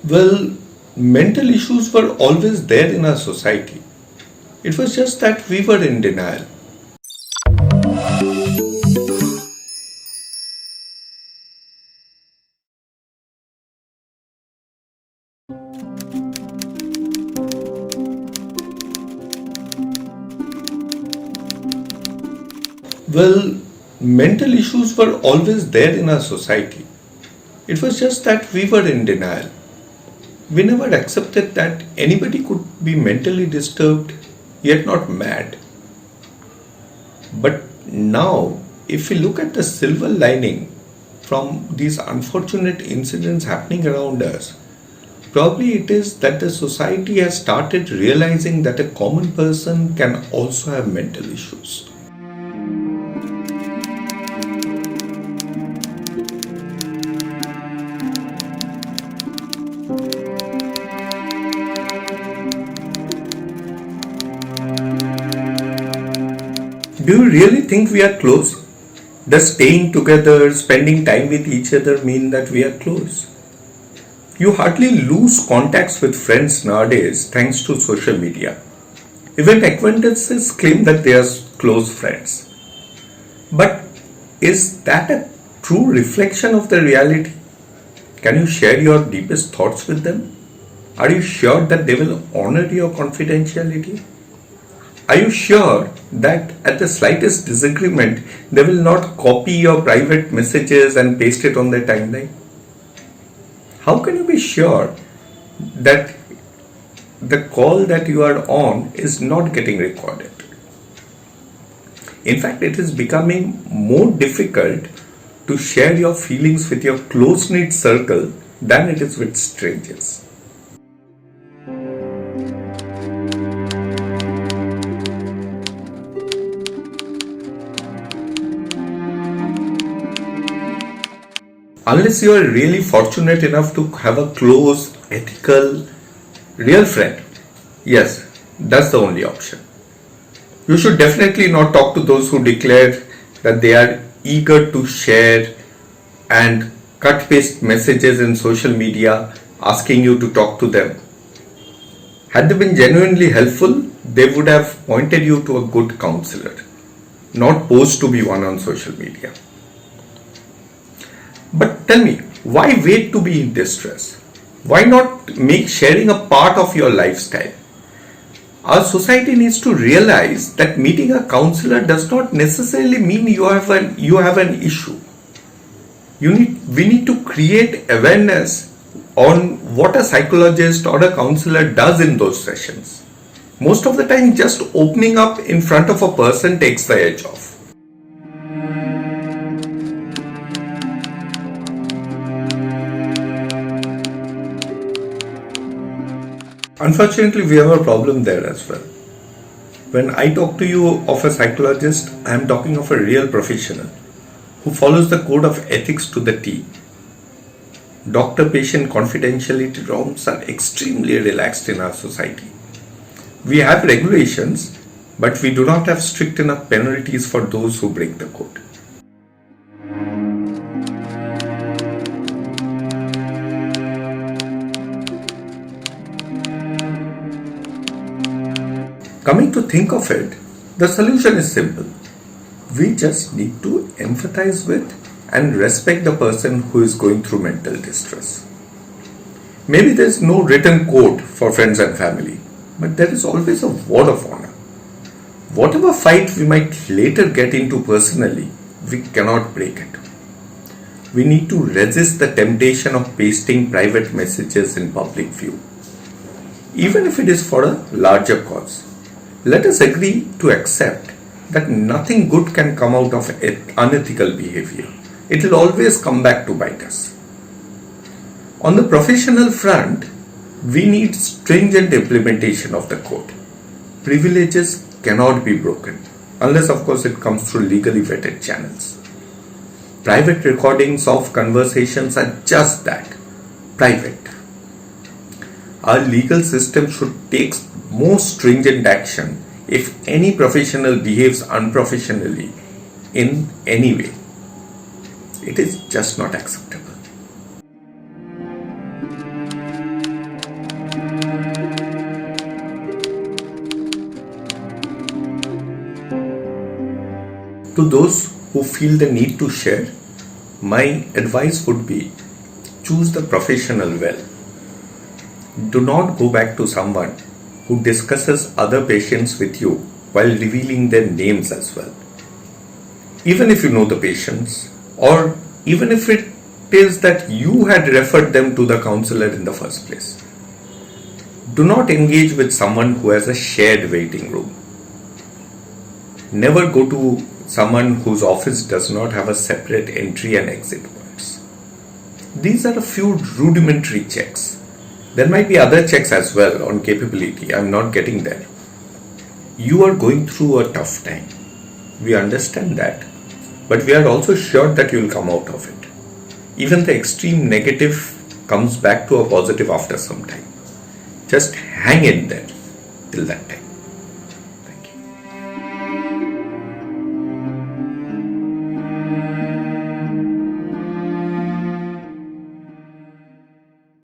Well, mental issues were always there in our society. It was just that we were in denial. Well, mental issues were always there in our society. It was just that we were in denial. We never accepted that anybody could be mentally disturbed yet not mad. But now, if we look at the silver lining from these unfortunate incidents happening around us, probably it is that the society has started realizing that a common person can also have mental issues. Do you really think we are close? Does staying together, spending time with each other mean that we are close? You hardly lose contacts with friends nowadays thanks to social media. Even acquaintances claim that they are close friends. But is that a true reflection of the reality? Can you share your deepest thoughts with them? Are you sure that they will honor your confidentiality? Are you sure that at the slightest disagreement they will not copy your private messages and paste it on their timeline? How can you be sure that the call that you are on is not getting recorded? In fact, it is becoming more difficult to share your feelings with your close-knit circle than it is with strangers. Unless you are really fortunate enough to have a close, ethical, real friend, yes, that's the only option. You should definitely not talk to those who declare that they are eager to share and cut paste messages in social media asking you to talk to them. Had they been genuinely helpful, they would have pointed you to a good counselor, not posed to be one on social media. But tell me, why wait to be in distress? Why not make sharing a part of your lifestyle? Our society needs to realize that meeting a counselor does not necessarily mean you have an issue. We need to create awareness on what a psychologist or a counselor does in those sessions. Most of the time, just opening up in front of a person takes the edge off. Unfortunately, we have a problem there as well. When I talk to you of a psychologist, I am talking of a real professional who follows the code of ethics to the T. Doctor-patient confidentiality norms are extremely relaxed in our society. We have regulations, but we do not have strict enough penalties for those who break the code. Coming to think of it, the solution is simple. We just need to empathize with and respect the person who is going through mental distress. Maybe there is no written code for friends and family, but there is always a word of honor. Whatever fight we might later get into personally, we cannot break it. We need to resist the temptation of pasting private messages in public view, even if it is for a larger cause. Let us agree to accept that nothing good can come out of unethical behavior. It will always come back to bite us. On the professional front, we need stringent implementation of the code. Privileges cannot be broken, unless of course it comes through legally vetted channels. Private recordings of conversations are just that, private. Our legal system should take more stringent action if any professional behaves unprofessionally in any way. It is just not acceptable. To those who feel the need to share, my advice would be choose the professional well. Do not go back to someone who discusses other patients with you while revealing their names as well. Even if you know the patients, or even if it is that you had referred them to the counselor in the first place. Do not engage with someone who has a shared waiting room. Never go to someone whose office does not have a separate entry and exit points. These are a few rudimentary checks. There might be other checks as well on capability. I'm not getting there. You are going through a tough time. We understand that. But we are also sure that you will come out of it. Even the extreme negative comes back to a positive after some time. Just hang in there till that time.